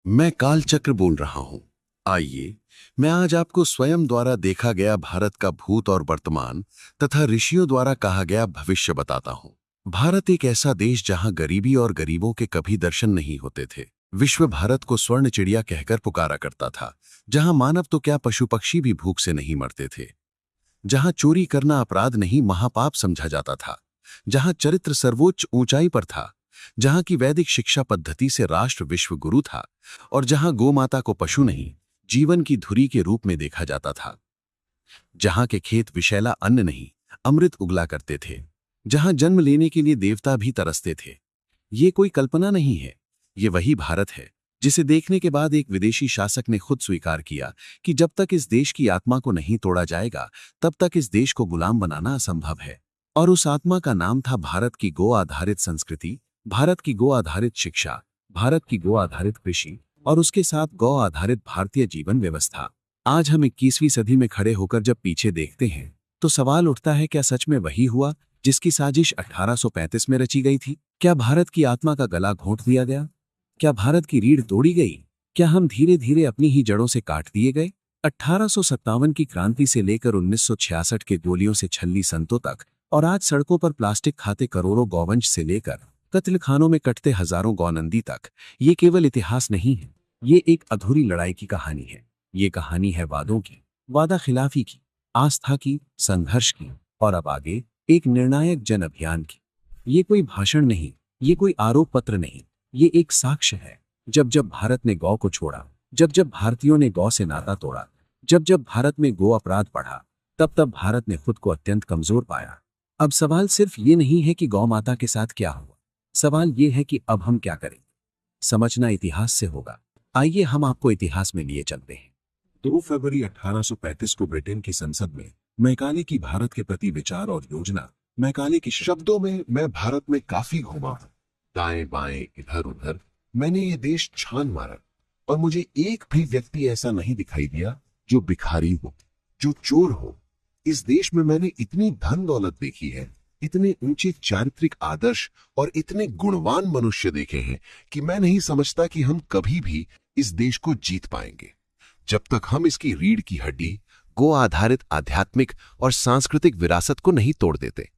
मैं कालचक्र बोल रहा हूं। आइए, मैं आज आपको स्वयं द्वारा देखा गया भारत का भूत और वर्तमान तथा ऋषियों द्वारा कहा गया भविष्य बताता हूं। भारत एक ऐसा देश जहां गरीबी और गरीबों के कभी दर्शन नहीं होते थे। विश्व भारत को स्वर्ण चिड़िया कहकर पुकारा करता था, जहां मानव तो क्या पशु पक्षी भी भूख से नहीं मरते थे। जहां चोरी करना अपराध नहीं महापाप समझा जाता था। जहां चरित्र सर्वोच्च ऊंचाई पर था। जहां की वैदिक शिक्षा पद्धति से राष्ट्र विश्व गुरु था। और जहां गोमाता को पशु नहीं, जीवन की धुरी के रूप में देखा जाता था। जहां के खेत विषैला अन्न नहीं, अमृत उगला करते थे। जहां जन्म लेने के लिए देवता भी तरसते थे। ये कोई कल्पना नहीं है, ये वही भारत है जिसे देखने के बाद एक विदेशी शासक ने खुद स्वीकार किया कि जब तक इस देश की आत्मा को नहीं तोड़ा जाएगा, तब तक इस देश को गुलाम बनाना असंभव है। और उस आत्मा का नाम था भारत की गो आधारित संस्कृति, भारत की गो आधारित शिक्षा, भारत की गो आधारित कृषि और उसके साथ गौ आधारित भारतीय जीवन व्यवस्था। आज हम 21वीं सदी में खड़े होकर जब पीछे देखते हैं तो सवाल उठता है, क्या सच में वही हुआ जिसकी साजिश 1835 में रची गई थी? क्या भारत की आत्मा का गला घोंट दिया गया? क्या भारत की रीढ़ तोड़ी गई? क्या हम धीरे धीरे अपनी ही जड़ों से काट दिए गए? 1857 की क्रांति से लेकर 1966 के गोलियों से छल्ली संतों तक और आज सड़कों पर प्लास्टिक खाते करोड़ों गौवंश से लेकर कत्लखानों में कटते हजारों गौनंदी तक, ये केवल इतिहास नहीं है, ये एक अधूरी लड़ाई की कहानी है। ये कहानी है वादों की, वादा खिलाफी की, आस्था की, संघर्ष की और अब आगे एक निर्णायक जन अभियान की। ये कोई भाषण नहीं, ये कोई आरोप पत्र नहीं, ये एक साक्ष्य है। जब जब भारत ने गौ को छोड़ा, जब जब भारतीयों ने गौ से नाता तोड़ा, जब जब भारत में गो अपराध बढ़ा, तब तब भारत ने खुद को अत्यंत कमजोर पाया। अब सवाल सिर्फ ये नहीं है कि गौ माता के साथ क्या हुआ, सवाल ये है कि अब हम क्या करें। समझना इतिहास से होगा। आइए हम आपको इतिहास में लिए चलते हैं। 2 फरवरी 1835 को ब्रिटेन की संसद में मैकाले की भारत के प्रति विचार और योजना। मैकाले के शब्दों में, मैं भारत में काफी घूमा, दाएं बाएं इधर उधर मैंने ये देश छान मारा और मुझे एक भी व्यक्ति ऐसा नहीं दिखाई दिया जो भिखारी हो, जो चोर हो। इस देश में मैंने इतनी धन दौलत देखी है, इतने ऊंचे चारित्रिक आदर्श और इतने गुणवान मनुष्य देखे हैं कि मैं नहीं समझता कि हम कभी भी इस देश को जीत पाएंगे जब तक हम इसकी रीढ़ की हड्डी, गो आधारित आध्यात्मिक और सांस्कृतिक विरासत को नहीं तोड़ देते,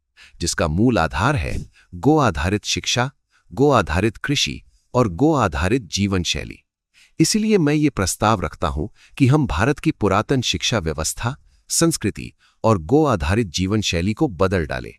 जिसका मूल आधार है गो आधारित शिक्षा, गो आधारित कृषि और गो आधारित जीवन शैली। इसलिए मैं ये प्रस्ताव रखता हूं कि हम भारत की पुरातन शिक्षा व्यवस्था, संस्कृति और गो आधारित जीवन शैली को बदल डालें।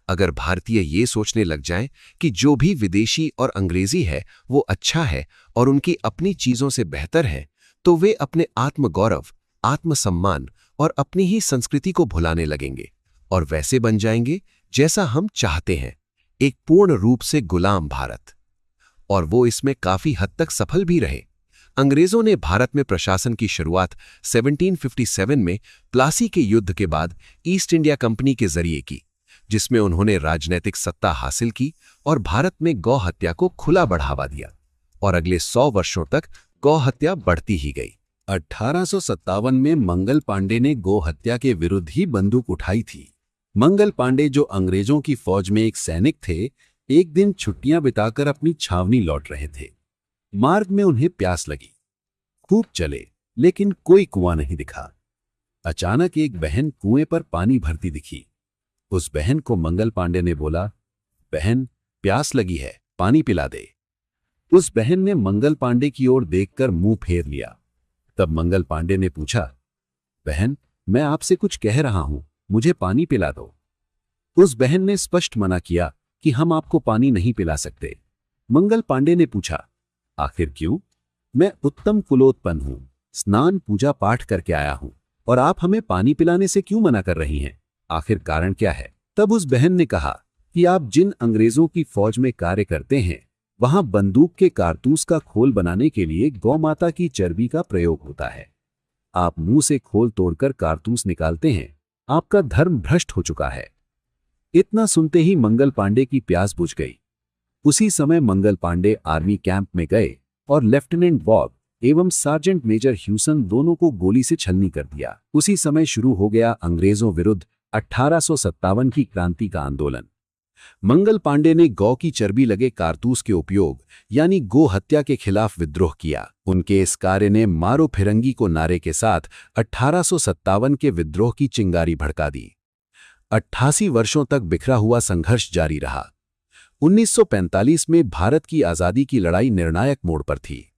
अगर भारतीय ये सोचने लग जाएं कि जो भी विदेशी और अंग्रेजी है वो अच्छा है और उनकी अपनी चीजों से बेहतर है, तो वे अपने आत्मगौरव, आत्मसम्मान और अपनी ही संस्कृति को भुलाने लगेंगे और वैसे बन जाएंगे जैसा हम चाहते हैं, एक पूर्ण रूप से गुलाम भारत। और वो इसमें काफी हद तक सफल भी रहे। अंग्रेजों ने भारत में प्रशासन की शुरुआत 1757 में प्लासी के युद्ध के बाद ईस्ट इंडिया कंपनी के जरिए की, जिसमें उन्होंने राजनैतिक सत्ता हासिल की और भारत में गौ हत्या को खुला बढ़ावा दिया और अगले 100 वर्षों तक गौ हत्या बढ़ती ही गई। 1857 में मंगल पांडे ने गौ हत्या के विरुद्ध ही बंदूक उठाई थी। मंगल पांडे, जो अंग्रेजों की फौज में एक सैनिक थे, एक दिन छुट्टियां बिताकर अपनी छावनी लौट रहे थे। मार्ग में उन्हें प्यास लगी। खूब चले, लेकिन कोई कुआं नहीं दिखा। अचानक एक बहन कुएं पर पानी भरती दिखी। उस बहन को मंगल पांडे ने बोला, बहन, प्यास लगी है, पानी पिला दे। उस बहन ने मंगल पांडे की ओर देखकर मुंह फेर लिया। तब मंगल पांडे ने पूछा, बहन, मैं आपसे कुछ कह रहा हूं, मुझे पानी पिला दो। उस बहन ने स्पष्ट मना किया कि हम आपको पानी नहीं पिला सकते। मंगल पांडे ने पूछा, आखिर क्यों? मैं उत्तम कुलोत्पन्न हूं, स्नान पूजा पाठ करके आया हूं, और आप हमें पानी पिलाने से क्यों मना कर रही हैं? आखिर कारण क्या है? तब उस बहन ने कहा कि आप जिन अंग्रेजों की फौज में कार्य करते हैं, वहां बंदूक के कारतूस का खोल बनाने के लिए गौ माता की चर्बी का प्रयोग होता है। आप मुंह से खोल तोड़कर कारतूस निकालते हैं। आपका धर्म भ्रष्ट हो चुका है। इतना सुनते ही मंगल पांडे की प्यास बुझ गई। उसी समय मंगल पांडे आर्मी कैंप में गए और लेफ्टिनेंट बॉब एवं सार्जेंट मेजर ह्यूसन दोनों को गोली से छलनी कर दिया। उसी समय शुरू हो गया अंग्रेजों विरुद्ध 1857 की क्रांति का आंदोलन। मंगल पांडे ने गौ की चर्बी लगे कारतूस के उपयोग यानी गो हत्या के खिलाफ विद्रोह किया। उनके इस कार्य ने मारो फिरंगी को नारे के साथ 1857 के विद्रोह की चिंगारी भड़का दी। 88 वर्षों तक बिखरा हुआ संघर्ष जारी रहा। 1945 में भारत की आजादी की लड़ाई निर्णायक मोड़ पर थी।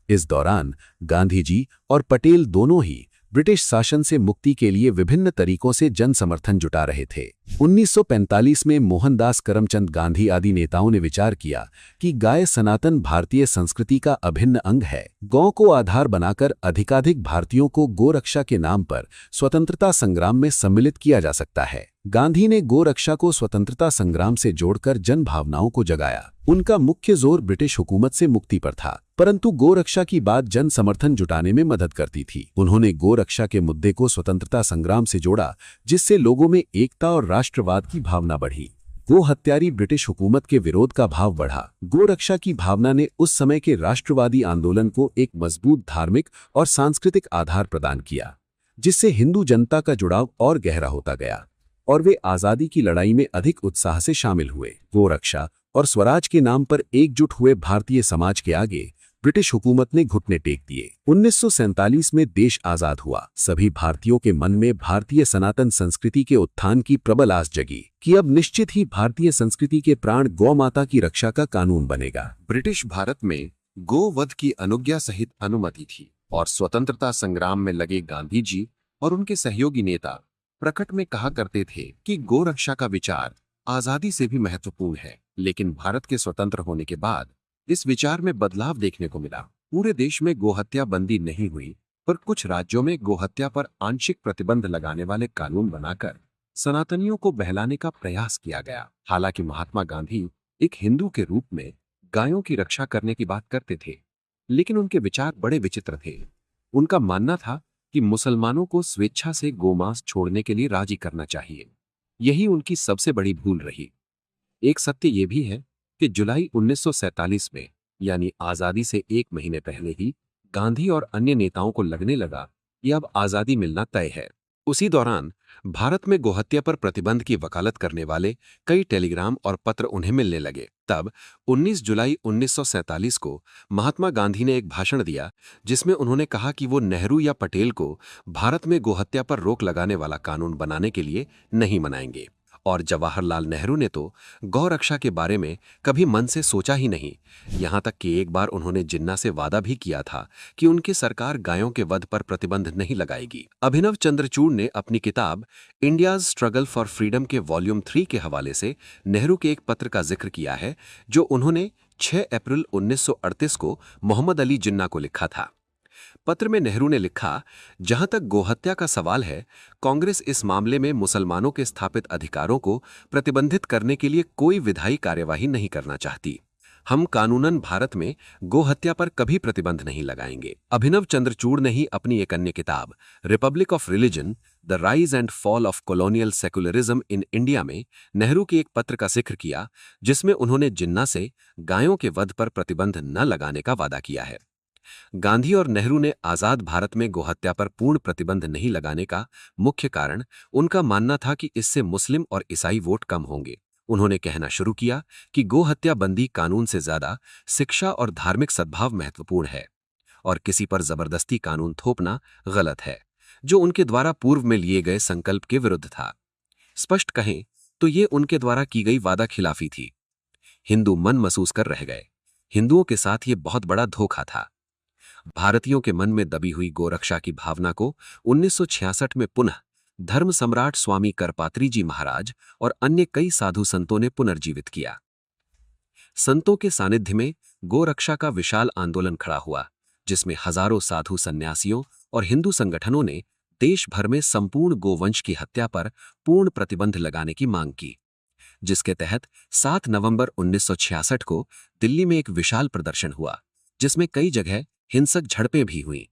इस दौरान गांधी जी और पटेल दोनों ही ब्रिटिश शासन से मुक्ति के लिए विभिन्न तरीकों से जन समर्थन जुटा रहे थे। 1945 में मोहनदास करमचंद गांधी आदि नेताओं ने विचार किया कि गाय सनातन भारतीय संस्कृति का अभिन्न अंग है। गौ को आधार बनाकर अधिकाधिक भारतीयों को गोरक्षा के नाम पर स्वतंत्रता संग्राम में सम्मिलित किया जा सकता है। गांधी ने गोरक्षा को स्वतंत्रता संग्राम से जोड़कर जन भावनाओं को जगाया। उनका मुख्य जोर ब्रिटिश हुकूमत से मुक्ति पर था, परंतु गोरक्षा की बात जन समर्थन जुटाने में मदद करती थी। उन्होंने गोरक्षा के मुद्दे को स्वतंत्रता संग्राम से जोड़ा, जिससे लोगों में एकता और राष्ट्रवाद की भावना बढ़ी। गो हत्यारी ब्रिटिश हुकूमत के विरोध का भाव बढ़ा। गोरक्षा की भावना ने उस समय के राष्ट्रवादी आंदोलन को एक मजबूत धार्मिक और सांस्कृतिक आधार प्रदान किया, जिससे हिंदू जनता का जुड़ाव और गहरा होता गया और वे आजादी की लड़ाई में अधिक उत्साह से शामिल हुए। गोरक्षा और स्वराज के नाम पर एकजुट हुए भारतीय समाज के आगे ब्रिटिश हुकूमत ने घुटने टेक दिए। 1947 में देश आजाद हुआ। सभी भारतीयों के मन में भारतीय सनातन संस्कृति के उत्थान की प्रबल आस जगी कि अब निश्चित ही भारतीय संस्कृति के प्राण गौ माता की रक्षा का कानून बनेगा। ब्रिटिश भारत में गोवध की अनुज्ञा सहित अनुमति थी और स्वतंत्रता संग्राम में लगे गांधी जी और उनके सहयोगी नेता प्रकट में कहा करते थे कि गोरक्षा का विचार आजादी से भी महत्वपूर्ण है। लेकिन भारत के स्वतंत्र होने के बाद इस विचार में बदलाव देखने को मिला। पूरे देश में गोहत्या बंदी नहीं हुई, पर कुछ राज्यों में गोहत्या पर आंशिक प्रतिबंध लगाने वाले कानून बनाकर सनातनियों को बहलाने का प्रयास किया गया। हालांकि महात्मा गांधी एक हिंदू के रूप में गायों की रक्षा करने की बात करते थे, लेकिन उनके विचार बड़े विचित्र थे। उनका मानना था कि मुसलमानों को स्वेच्छा से गोमांस छोड़ने के लिए राजी करना चाहिए। यही उनकी सबसे बड़ी भूल रही। एक सत्य यह भी है कि जुलाई 1947 में, यानी आजादी से एक महीने पहले ही, गांधी और अन्य नेताओं को लगने लगा कि अब आजादी मिलना तय है। उसी दौरान भारत में गोहत्या पर प्रतिबंध की वकालत करने वाले कई टेलीग्राम और पत्र उन्हें मिलने लगे। तब 19 जुलाई 1947 को महात्मा गांधी ने एक भाषण दिया, जिसमें उन्होंने कहा कि वो नेहरू या पटेल को भारत में गोहत्या पर रोक लगाने वाला कानून बनाने के लिए नहीं मनाएंगे। और जवाहरलाल नेहरू ने तो गौ रक्षा के बारे में कभी मन से सोचा ही नहीं। यहां तक कि एक बार उन्होंने जिन्ना से वादा भी किया था कि उनकी सरकार गायों के वध पर प्रतिबंध नहीं लगाएगी। अभिनव चंद्रचूड़ ने अपनी किताब इंडियाज स्ट्रगल फॉर फ्रीडम के वॉल्यूम 3 के हवाले से नेहरू के एक पत्र का जिक्र किया है, जो उन्होंने 6 अप्रैल 1938 को मोहम्मद अली जिन्ना को लिखा था। पत्र में नेहरू ने लिखा, जहां तक गोहत्या का सवाल है, कांग्रेस इस मामले में मुसलमानों के स्थापित अधिकारों को प्रतिबंधित करने के लिए कोई विधायी कार्यवाही नहीं करना चाहती। हम कानूनन भारत में गोहत्या पर कभी प्रतिबंध नहीं लगाएंगे। अभिनव चंद्रचूड़ ने ही अपनी एक अन्य किताब Republic of religion, the rise and fall of colonial secularism in India में नेहरू के एक पत्र का जिक्र किया, जिसमें उन्होंने जिन्ना से गायों के वध पर प्रतिबंध न लगाने का वादा किया है। गांधी और नेहरू ने आजाद भारत में गोहत्या पर पूर्ण प्रतिबंध नहीं लगाने का मुख्य कारण उनका मानना था कि इससे मुस्लिम और ईसाई वोट कम होंगे। उन्होंने कहना शुरू किया कि गोहत्या बंदी कानून से ज्यादा शिक्षा और धार्मिक सद्भाव महत्वपूर्ण है और किसी पर जबरदस्ती कानून थोपना गलत है, जो उनके द्वारा पूर्व में लिए गए संकल्प के विरुद्ध था। स्पष्ट कहें तो ये उनके द्वारा की गई वादा खिलाफी थी। हिंदू मन महसूस कर रह गए। हिंदुओं के साथ ये बहुत बड़ा धोखा था। भारतीयों के मन में दबी हुई गोरक्षा की भावना को 1966 में पुनः धर्म सम्राट स्वामी करपात्री जी महाराज और अन्य कई साधु संतों ने पुनर्जीवित किया। संतों के सानिध्य में गोरक्षा का विशाल आंदोलन खड़ा हुआ, जिसमें हजारों साधु सन्यासियों और हिंदू संगठनों ने देश भर में संपूर्ण गोवंश की हत्या पर पूर्ण प्रतिबंध लगाने की मांग की, जिसके तहत 7 नवंबर 1966 को दिल्ली में एक विशाल प्रदर्शन हुआ, जिसमें कई जगह हिंसक झड़पें भी हुईं।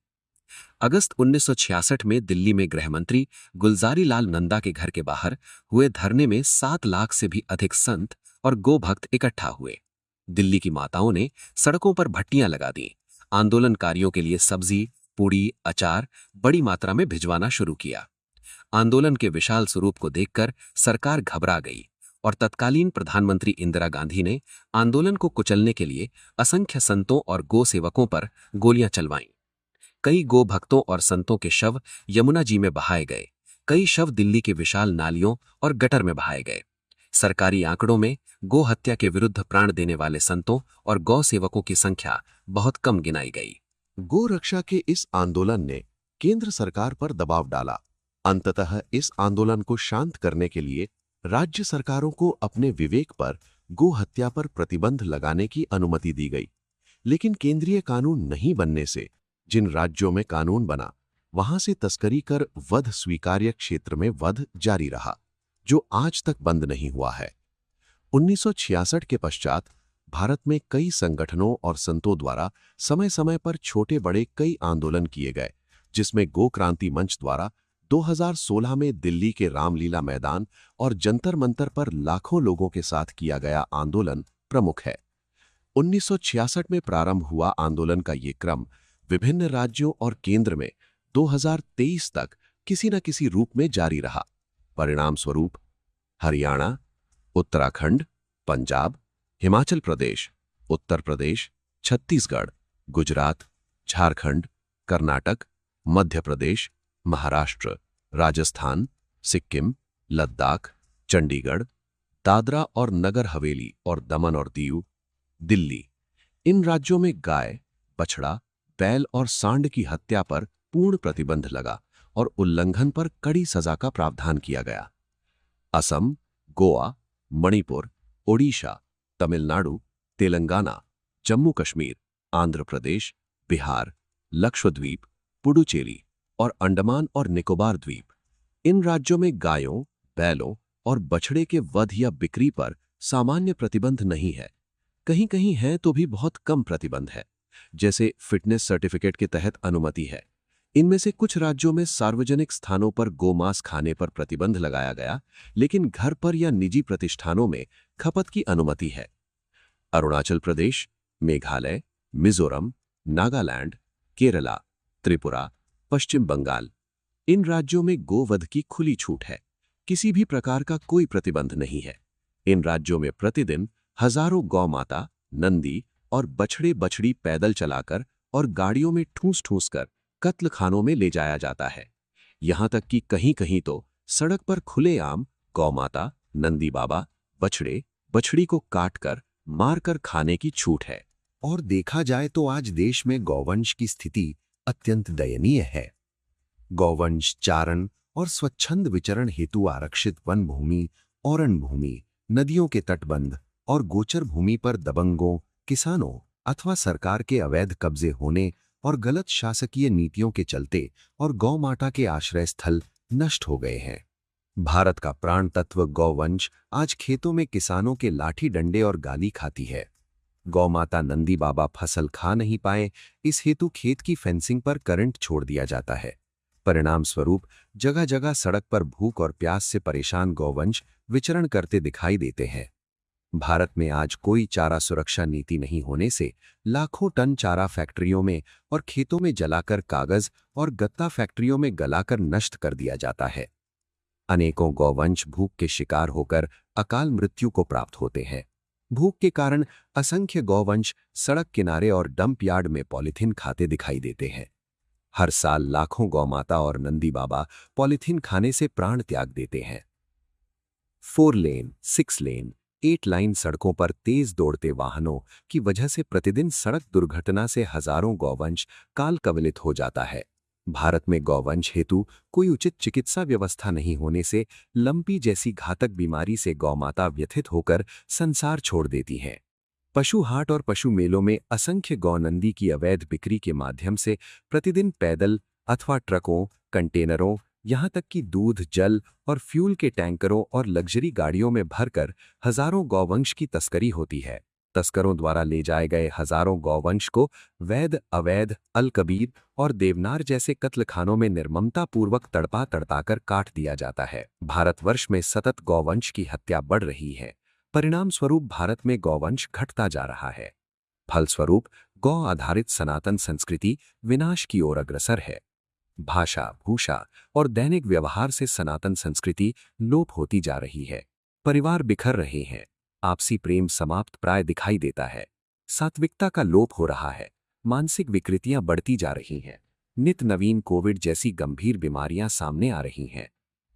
अगस्त 1966 में दिल्ली में गृह मंत्री गुलजारी लाल नंदा के घर के बाहर हुए धरने में 7 लाख से भी अधिक संत और गोभक्त इकट्ठा हुए। दिल्ली की माताओं ने सड़कों पर भट्टियां लगा दी। आंदोलनकारियों के लिए सब्जी, पूड़ी, अचार बड़ी मात्रा में भिजवाना शुरू किया। आंदोलन के विशाल स्वरूप को देखकर सरकार घबरा गई और तत्कालीन प्रधानमंत्री इंदिरा गांधी ने आंदोलन को कुचलने के लिए असंख्य संतों और गो सेवकों पर गोलियां चलवाईं। कई गो भक्तों और संतों के शव यमुना जी में बहाए गए। कई शव दिल्ली के विशाल नालियों और गटर में बहाए गए। सरकारी आंकड़ों में गो हत्या के विरुद्ध प्राण देने वाले संतों और गौ सेवकों की संख्या बहुत कम गिनाई गई। गो रक्षा के इस आंदोलन ने केंद्र सरकार पर दबाव डाला। अंततः इस आंदोलन को शांत करने के लिए राज्य सरकारों को अपने विवेक पर गो हत्या पर प्रतिबंध लगाने की अनुमति दी गई। लेकिन केंद्रीय कानून नहीं बनने से जिन राज्यों में कानून बना, वहां से तस्करी कर वध स्वीकार्य क्षेत्र में वध जारी रहा, जो आज तक बंद नहीं हुआ है। 1966 के पश्चात भारत में कई संगठनों और संतों द्वारा समय समय पर छोटे बड़े कई आंदोलन किए गए, जिसमें गो क्रांति मंच द्वारा 2016 में दिल्ली के रामलीला मैदान और जंतर मंतर पर लाखों लोगों के साथ किया गया आंदोलन प्रमुख है। 1966 में प्रारंभ हुआ आंदोलन का ये क्रम विभिन्न राज्यों और केंद्र में 2023 तक किसी न किसी रूप में जारी रहा। परिणाम स्वरूप हरियाणा, उत्तराखंड, पंजाब, हिमाचल प्रदेश, उत्तर प्रदेश, छत्तीसगढ़, गुजरात, झारखंड, कर्नाटक, मध्य प्रदेश, महाराष्ट्र, राजस्थान, सिक्किम, लद्दाख, चंडीगढ़, दादरा और नगर हवेली और दमन और दीव, दिल्ली, इन राज्यों में गाय, बछड़ा, बैल और सांड की हत्या पर पूर्ण प्रतिबंध लगा और उल्लंघन पर कड़ी सजा का प्रावधान किया गया। असम, गोवा, मणिपुर, ओडिशा, तमिलनाडु, तेलंगाना, जम्मू कश्मीर, आंध्र प्रदेश, बिहार, लक्षद्वीप, पुडुचेरी और अंडमान और निकोबार द्वीप, इन राज्यों में गायों, बैलों और बछड़े के वध या बिक्री पर सामान्य प्रतिबंध नहीं है। कहीं कहीं है तो भी बहुत कम प्रतिबंध है, जैसे फिटनेस सर्टिफिकेट के तहत अनुमति है। इनमें से कुछ राज्यों में सार्वजनिक स्थानों पर गोमांस खाने पर प्रतिबंध लगाया गया, लेकिन घर पर या निजी प्रतिष्ठानों में खपत की अनुमति है। अरुणाचल प्रदेश, मेघालय, मिजोरम, नागालैंड, केरला, त्रिपुरा, पश्चिम बंगाल, इन राज्यों में गोवध की खुली छूट है। किसी भी प्रकार का कोई प्रतिबंध नहीं है। इन राज्यों में प्रतिदिन हजारों गौ माता, नंदी और बछड़े बछड़ी पैदल चलाकर और गाड़ियों में ठूस ठूस कर कत्ल खानों में ले जाया जाता है। यहां तक कि कहीं कहीं तो सड़क पर खुलेआम गौ माता, नंदी बाबा, बछड़े बछड़ी को काटकर मारकर खाने की छूट है। और देखा जाए तो आज देश में गौवंश की स्थिति अत्यंत दयनीय है। गौवंश चारण और स्वच्छंद विचरण हेतु आरक्षित वन भूमि, औरण भूमि, नदियों के तटबंध और गोचर भूमि पर दबंगों, किसानों अथवा सरकार के अवैध कब्जे होने और गलत शासकीय नीतियों के चलते और गौ माता के आश्रय स्थल नष्ट हो गए हैं। भारत का प्राण तत्व गौवंश आज खेतों में किसानों के लाठी डंडे और गाली खाती है। गौ माता नंदी बाबा फसल खा नहीं पाए, इस हेतु खेत की फेंसिंग पर करंट छोड़ दिया जाता है। परिणाम स्वरूप जगह जगह सड़क पर भूख और प्यास से परेशान गौवंश विचरण करते दिखाई देते हैं। भारत में आज कोई चारा सुरक्षा नीति नहीं होने से लाखों टन चारा फैक्ट्रियों में और खेतों में जलाकर कागज और गत्ता फैक्ट्रियों में गलाकर नष्ट कर दिया जाता है। अनेकों गौवंश भूख के शिकार होकर अकाल मृत्यु को प्राप्त होते हैं। भूख के कारण असंख्य गौवंश सड़क किनारे और डंप यार्ड में पॉलीथीन खाते दिखाई देते हैं। हर साल लाखों गौमाता और नंदी बाबा पॉलीथीन खाने से प्राण त्याग देते हैं। 4 लेन, 6 लेन, 8 लाइन सड़कों पर तेज दौड़ते वाहनों की वजह से प्रतिदिन सड़क दुर्घटना से हजारों गौवंश काल कवलित हो जाता है। भारत में गौवंश हेतु कोई उचित चिकित्सा व्यवस्था नहीं होने से लंपी जैसी घातक बीमारी से गौमाता व्यथित होकर संसार छोड़ देती हैं। पशु हाट और पशु मेलों में असंख्य गौनंदी की अवैध बिक्री के माध्यम से प्रतिदिन पैदल अथवा ट्रकों, कंटेनरों, यहां तक कि दूध, जल और फ्यूल के टैंकरों और लग्जरी गाड़ियों में भरकर हजारों गौवंश की तस्करी होती है। तस्करों द्वारा ले जाए गए हजारों गौवंश को वैध, अवैध, अल कबीर और देवनार जैसे कत्लखानों में निर्ममतापूर्वक तड़पा तड़पाकर काट दिया जाता है। भारतवर्ष में सतत गौवंश की हत्या बढ़ रही है। परिणाम स्वरूप भारत में गौवंश घटता जा रहा है। फलस्वरूप गौ आधारित सनातन संस्कृति विनाश की ओर अग्रसर है। भाषा, भूषा और दैनिक व्यवहार से सनातन संस्कृति लोप होती जा रही है। परिवार बिखर रहे हैं, आपसी प्रेम समाप्त प्राय दिखाई देता है, सात्विकता का लोप हो रहा है, मानसिक विकृतियां बढ़ती जा रही हैं, नित नवीन कोविड जैसी गंभीर बीमारियां सामने आ रही हैं।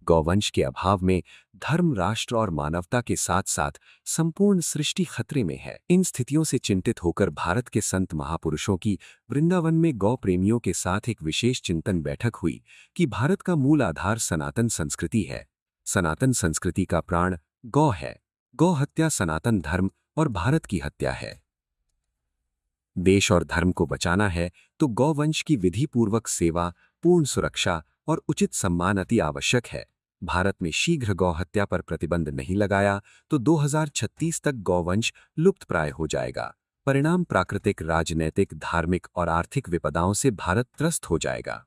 गौवंश के अभाव में धर्म, राष्ट्र और मानवता के साथ साथ संपूर्ण सृष्टि खतरे में है। इन स्थितियों से चिंतित होकर भारत के संत महापुरुषों की वृंदावन में गौ प्रेमियों के साथ एक विशेष चिंतन बैठक हुई कि भारत का मूल आधार सनातन संस्कृति है। सनातन संस्कृति का प्राण गौ है। गौ हत्या सनातन धर्म और भारत की हत्या है। देश और धर्म को बचाना है तो गौवंश की विधिपूर्वक सेवा, पूर्ण सुरक्षा और उचित सम्मान अति आवश्यक है। भारत में शीघ्र गौ हत्या पर प्रतिबंध नहीं लगाया तो 2036 तक गौवंश लुप्त प्राय हो जाएगा। परिणाम प्राकृतिक, राजनैतिक, धार्मिक और आर्थिक विपदाओं से भारत त्रस्त हो जाएगा।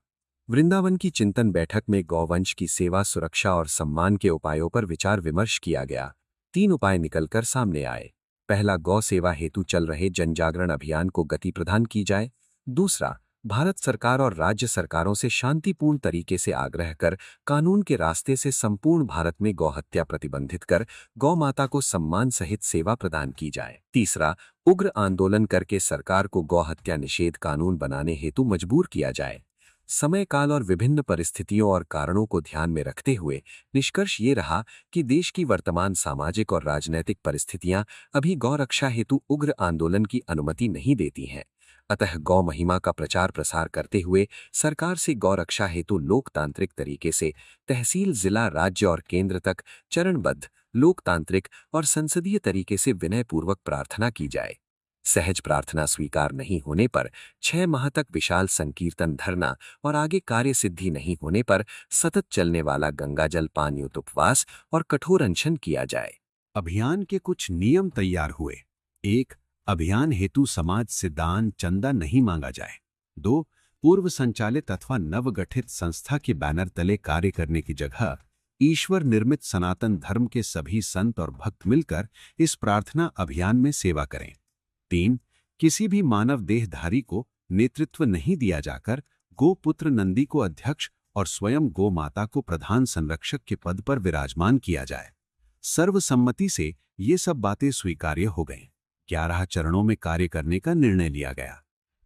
वृंदावन की चिंतन बैठक में गौवंश की सेवा, सुरक्षा और सम्मान के उपायों पर विचार विमर्श किया गया। 3 उपाय निकलकर सामने आए। पहला, गौ सेवा हेतु चल रहे जनजागरण अभियान को गति प्रदान की जाए। दूसरा, भारत सरकार और राज्य सरकारों से शांतिपूर्ण तरीके से आग्रह कर कानून के रास्ते से संपूर्ण भारत में गौ हत्या प्रतिबंधित कर गौ माता को सम्मान सहित सेवा प्रदान की जाए। तीसरा, उग्र आंदोलन करके सरकार को गौ हत्या निषेध कानून बनाने हेतु मजबूर किया जाए। समय काल और विभिन्न परिस्थितियों और कारणों को ध्यान में रखते हुए निष्कर्ष ये रहा कि देश की वर्तमान सामाजिक और राजनैतिक परिस्थितियां अभी गौ रक्षा हेतु उग्र आंदोलन की अनुमति नहीं देती हैं। अतः गौ महिमा का प्रचार प्रसार करते हुए सरकार से गौ रक्षा हेतु लोकतांत्रिक तरीके से तहसील, जिला, राज्य और केंद्र तक चरणबद्ध, लोकतांत्रिक और संसदीय तरीके से विनयपूर्वक प्रार्थना की जाए। सहज प्रार्थना स्वीकार नहीं होने पर 6 माह तक विशाल संकीर्तन, धरना और आगे कार्य सिद्धि नहीं होने पर सतत चलने वाला गंगाजल पान युक्त उपवास और कठोर अनशन किया जाए। अभियान के कुछ नियम तैयार हुए। 1. अभियान हेतु समाज से दान, चंदा नहीं मांगा जाए। 2. पूर्व संचालित अथवा नवगठित संस्था के बैनर तले कार्य करने की जगह ईश्वर निर्मित सनातन धर्म के सभी संत और भक्त मिलकर इस प्रार्थना अभियान में सेवा करें। 3. किसी भी मानव देहधारी को नेतृत्व नहीं दिया जाकर गोपुत्र नंदी को अध्यक्ष और स्वयं गो माता को प्रधान संरक्षक के पद पर विराजमान किया जाए। सर्वसम्मति से ये सब बातें स्वीकार्य हो गईं। 11 चरणों में कार्य करने का निर्णय लिया गया।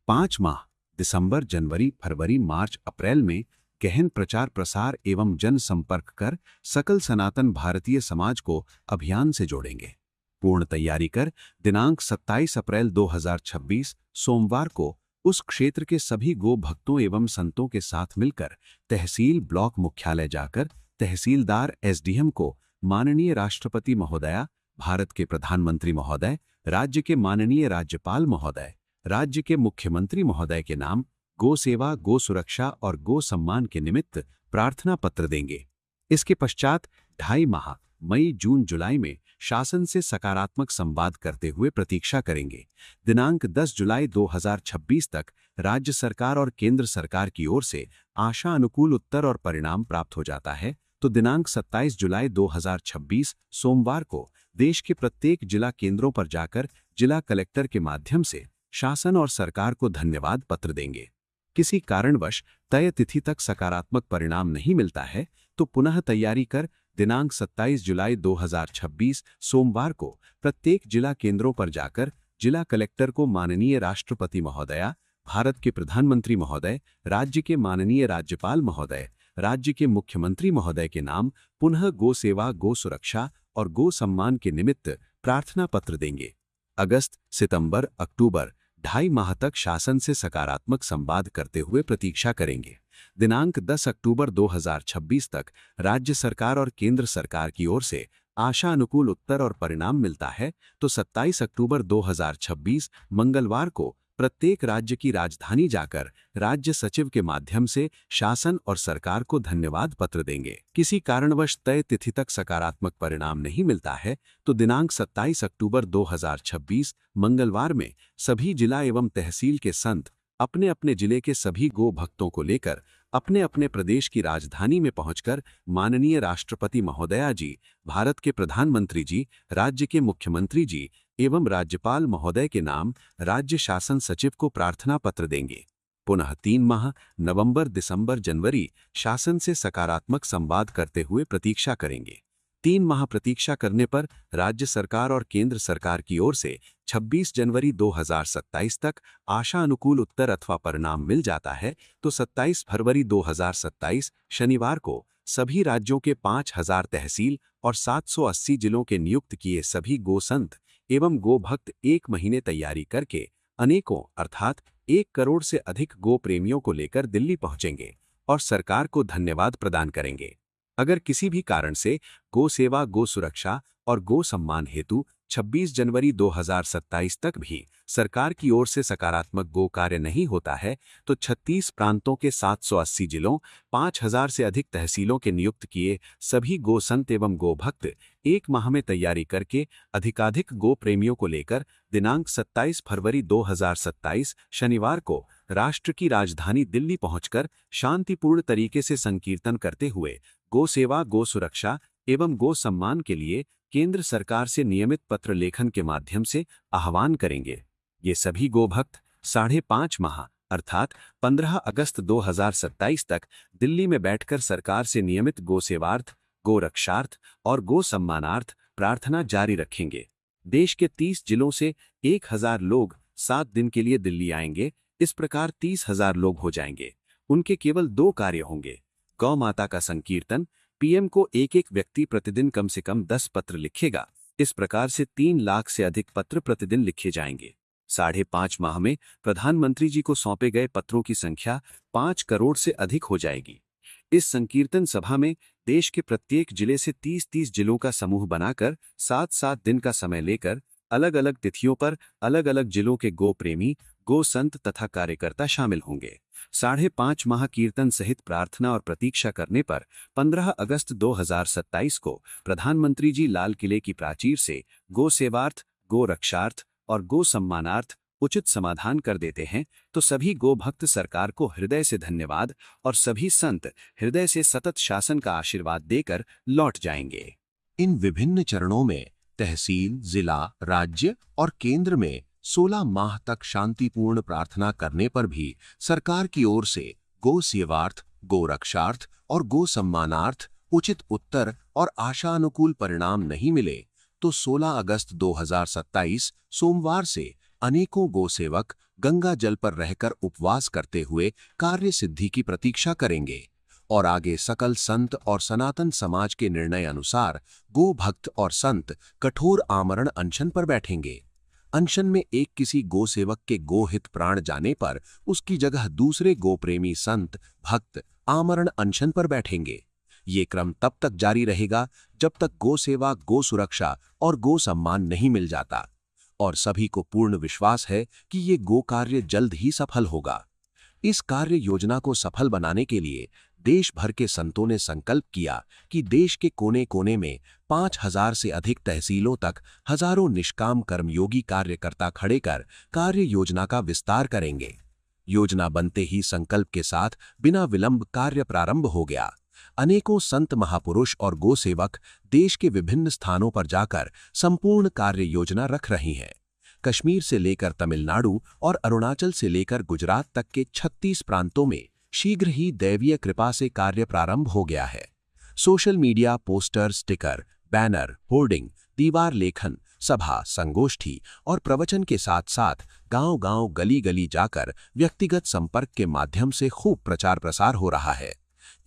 5 माह दिसंबर, जनवरी, फरवरी, मार्च, अप्रैल में गहन प्रचार प्रसार एवं जन संपर्क कर सकल सनातन भारतीय समाज को अभियान से जोड़ेंगे। पूर्ण तैयारी कर दिनांक 27 अप्रैल 2026 सोमवार को उस क्षेत्र के सभी गो भक्तों एवं संतों के साथ मिलकर तहसील, ब्लॉक मुख्यालय जाकर तहसीलदार, एसडीएम को माननीय राष्ट्रपति महोदया, भारत के प्रधानमंत्री महोदय, राज्य के माननीय राज्यपाल महोदय, राज्य के मुख्यमंत्री महोदय के नाम गो सेवा, गो सुरक्षा और गो सम्मान के निमित्त प्रार्थना पत्र देंगे। इसके पश्चात 2.5 माह मई, जून, जुलाई में शासन से सकारात्मक संवाद करते हुए प्रतीक्षा करेंगे। दिनांक 10 जुलाई 2026 तक राज्य सरकार और केंद्र सरकार की ओर से आशा अनुकूल उत्तर और परिणाम प्राप्त हो जाता है तो दिनांक 27 जुलाई 2026 सोमवार को देश के प्रत्येक जिला केंद्रों पर जाकर जिला कलेक्टर के माध्यम से शासन और सरकार को धन्यवाद पत्र देंगे। किसी कारणवश तय तिथि तक सकारात्मक परिणाम नहीं मिलता है तो पुनः तैयारी कर दिनांक 27 जुलाई 2026 सोमवार को प्रत्येक जिला केंद्रों पर जाकर जिला कलेक्टर को माननीय राष्ट्रपति महोदया, भारत के प्रधानमंत्री महोदय, राज्य के माननीय राज्यपाल महोदय, राज्य के मुख्यमंत्री महोदय के नाम पुनः गो सेवा, गो सुरक्षा और गो सम्मान के निमित्त प्रार्थना पत्र देंगे। अगस्त, सितंबर, अक्टूबर 2.5 माह तक शासन से सकारात्मक संवाद करते हुए प्रतीक्षा करेंगे। दिनांक 10 अक्टूबर 2026 तक राज्य सरकार और केंद्र सरकार की ओर से आशा अनुकूल उत्तर और परिणाम मिलता है तो 27 अक्टूबर 2026 मंगलवार को प्रत्येक राज्य की राजधानी जाकर राज्य सचिव के माध्यम से शासन और सरकार को धन्यवाद पत्र देंगे। किसी कारणवश तय तिथि तक सकारात्मक परिणाम नहीं मिलता है तो दिनांक 27 अक्टूबर 2026 मंगलवार में सभी जिला एवं तहसील के संत अपने अपने जिले के सभी गो भक्तों को लेकर अपने अपने प्रदेश की राजधानी में पहुंचकर माननीय राष्ट्रपति महोदया जी, भारत के प्रधानमंत्री जी, राज्य के मुख्यमंत्री जी एवं राज्यपाल महोदय के नाम राज्य शासन सचिव को प्रार्थना पत्र देंगे। पुनः 3 माह नवंबर, दिसंबर, जनवरी शासन से सकारात्मक संवाद करते हुए प्रतीक्षा करेंगे। 3 माह प्रतीक्षा करने पर राज्य सरकार और केंद्र सरकार की ओर से 26 जनवरी 2027 तक आशा अनुकूल उत्तर अथवा परिणाम मिल जाता है तो 27 फरवरी 2027 शनिवार को सभी राज्यों के 5000 तहसील और 780 जिलों के नियुक्त किए सभी गोसंत एवं गोभक्त 1 महीने तैयारी करके अनेकों अर्थात 1 करोड़ से अधिक गो प्रेमियों को लेकर दिल्ली पहुंचेंगे और सरकार को धन्यवाद प्रदान करेंगे। अगर किसी भी कारण से गो सेवा, गो सुरक्षा और गो सम्मान हेतु 26 जनवरी 2027 तक भी सरकार की ओर से सकारात्मक गो कार्य नहीं होता है तो 36 प्रांतों के 780 जिलों, 5000 से अधिक तहसीलों के नियुक्त किए सभी गो संत एवं गो भक्त 1 माह में तैयारी करके अधिकाधिक गो प्रेमियों को लेकर दिनांक 27 फरवरी 2027 शनिवार को राष्ट्र की राजधानी दिल्ली पहुंचकर शांतिपूर्ण तरीके से संकीर्तन करते हुए गो सेवा, गो सुरक्षा एवं गो सम्मान के लिए केंद्र सरकार से नियमित पत्र लेखन के माध्यम से आह्वान करेंगे। ये सभी गो भक्त 5.5 माह अर्थात 15 अगस्त 2027 तक दिल्ली में बैठकर सरकार से नियमित गो सेवार्थ, गो रक्षार्थ और गो सम्मानार्थ प्रार्थना जारी रखेंगे। देश के 30 जिलों से 1000 लोग 7 दिन के लिए दिल्ली आएंगे। इस प्रकार 30,000 लोग हो जाएंगे। उनके केवल 2 कार्य होंगे, गौ माता का संकीर्तन। पीएम को एक व्यक्ति प्रतिदिन कम से कम 10 पत्र लिखेगा। इस प्रकार से 3 लाख से अधिक पत्र प्रतिदिन लिखे जाएंगे। 5.5 माह में प्रधानमंत्री जी को सौंपे गए पत्रों की संख्या 5 करोड़ से अधिक हो जाएगी। इस संकीर्तन सभा में देश के प्रत्येक जिले से 30-30 जिलों का समूह बनाकर 7-7 दिन का समय लेकर अलग अलग तिथियों पर अलग अलग जिलों के गो प्रेमी, गो संत तथा कार्यकर्ता शामिल होंगे। 5.5 माह कीर्तन सहित प्रार्थना और प्रतीक्षा करने पर 15 अगस्त 2027 को प्रधानमंत्री जी लाल किले की प्राचीर से गो सेवार्थ, गो रक्षार्थ और गो सम्मानार्थ उचित समाधान कर देते हैं तो सभी गो भक्त सरकार को हृदय से धन्यवाद और सभी संत हृदय से सतत शासन का आशीर्वाद देकर लौट जाएंगे। इन विभिन्न चरणों में तहसील, जिला, राज्य और केंद्र में 16 माह तक शांतिपूर्ण प्रार्थना करने पर भी सरकार की ओर से गो सेवार्थ, गो रक्षार्थ और गो सम्मानार्थ उचित उत्तर और आशानुकूल परिणाम नहीं मिले तो 16 अगस्त 2027 सोमवार से अनेकों गो सेवक गंगा जल पर रहकर उपवास करते हुए कार्य सिद्धि की प्रतीक्षा करेंगे और आगे सकल संत और सनातन समाज के निर्णय अनुसार गो भक्त और संत कठोर आमरण अनशन पर बैठेंगे। अनशन में एक किसी गो सेवक के गोहित प्राण जाने पर उसकी जगह दूसरे गो प्रेमी संत भक्त आमरण अनशन पर बैठेंगे। ये क्रम तब तक जारी रहेगा जब तक गो सेवा, गो सुरक्षा और गो सम्मान नहीं मिल जाता और सभी को पूर्ण विश्वास है कि ये गो कार्य जल्द ही सफल होगा। इस कार्य योजना को सफल बनाने के लिए देश भर के संतों ने संकल्प किया कि देश के कोने कोने में 5000 से अधिक तहसीलों तक हजारों निष्काम कर्मयोगी कार्यकर्ता खड़े कर कार्य योजना का विस्तार करेंगे। योजना बनते ही संकल्प के साथ बिना विलंब कार्य प्रारंभ हो गया। अनेकों संत महापुरुष और गो सेवक देश के विभिन्न स्थानों पर जाकर संपूर्ण कार्य योजना रख रही हैं। कश्मीर से लेकर तमिलनाडु और अरुणाचल से लेकर गुजरात तक के 36 प्रांतों में शीघ्र ही दैवीय कृपा से कार्य प्रारंभ हो गया है। Social media, poster, sticker, banner, hoarding, दीवार लेखन, सभा, संगोष्ठी और प्रवचन के साथ साथ गांव-गांव, गली-गली जाकर व्यक्तिगत संपर्क के माध्यम से खूब प्रचार प्रसार हो रहा है।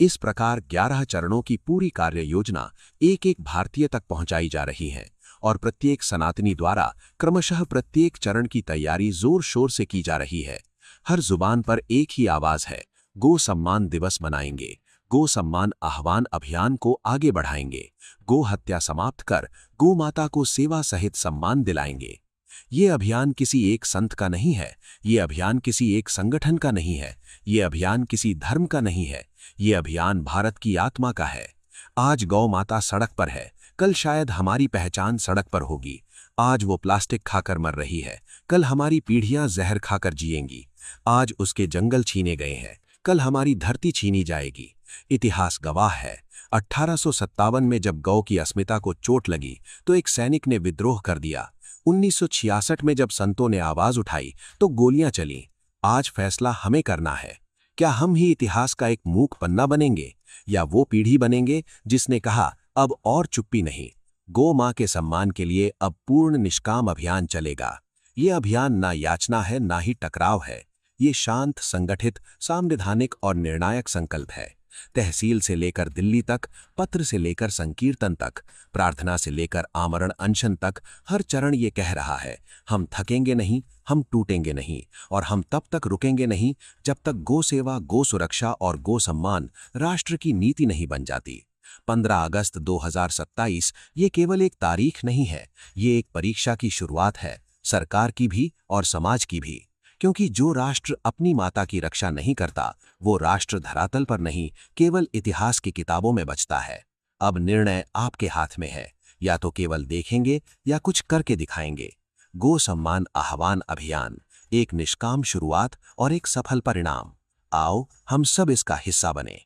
इस प्रकार 11 चरणों की पूरी कार्य योजना एक भारतीय तक पहुंचाई जा रही है और प्रत्येक सनातनी द्वारा क्रमशः प्रत्येक चरण की तैयारी जोर शोर से की जा रही है। हर जुबान पर एक ही आवाज है, गो सम्मान दिवस मनाएंगे, गो सम्मान आह्वान अभियान को आगे बढ़ाएंगे, गो हत्या समाप्त कर गो माता को सेवा सहित सम्मान दिलाएंगे। ये अभियान किसी एक संत का नहीं है, ये अभियान किसी एक संगठन का नहीं है, ये अभियान किसी धर्म का नहीं है, ये अभियान भारत की आत्मा का है। आज गौ माता सड़क पर है, कल शायद हमारी पहचान सड़क पर होगी। आज वो प्लास्टिक खाकर मर रही है, कल हमारी पीढ़ियां जहर खाकर जिएंगी। आज उसके जंगल छीने गए हैं, कल हमारी धरती छीनी जाएगी। इतिहास गवाह है, 1857 में जब गौ की अस्मिता को चोट लगी तो एक सैनिक ने विद्रोह कर दिया। 1966 में जब संतों ने आवाज उठाई तो गोलियां चलीं। आज फैसला हमें करना है, क्या हम ही इतिहास का एक मूक पन्ना बनेंगे या वो पीढ़ी बनेंगे जिसने कहा अब और चुप्पी नहीं, गौ मां के सम्मान के लिए अब पूर्ण निष्काम अभियान चलेगा। ये अभियान ना याचना है, ना ही टकराव है। ये शांत, संगठित, संवैधानिक और निर्णायक संकल्प है। तहसील से लेकर दिल्ली तक, पत्र से लेकर संकीर्तन तक, प्रार्थना से लेकर आमरण अनशन तक, हर चरण ये कह रहा है, हम थकेंगे नहीं, हम टूटेंगे नहीं, और हम तब तक रुकेंगे नहीं जब तक गो सेवा, गो सुरक्षा और गो सम्मान राष्ट्र की नीति नहीं बन जाती। 15 अगस्त 2027 ये केवल एक तारीख नहीं है, ये एक परीक्षा की शुरुआत है, सरकार की भी और समाज की भी। क्योंकि जो राष्ट्र अपनी माता की रक्षा नहीं करता, वो राष्ट्र धरातल पर नहीं, केवल इतिहास की किताबों में बचता है। अब निर्णय आपके हाथ में है, या तो केवल देखेंगे या कुछ करके दिखाएंगे। गो सम्मान आह्वान अभियान, एक निष्काम शुरुआत और एक सफल परिणाम। आओ हम सब इसका हिस्सा बने।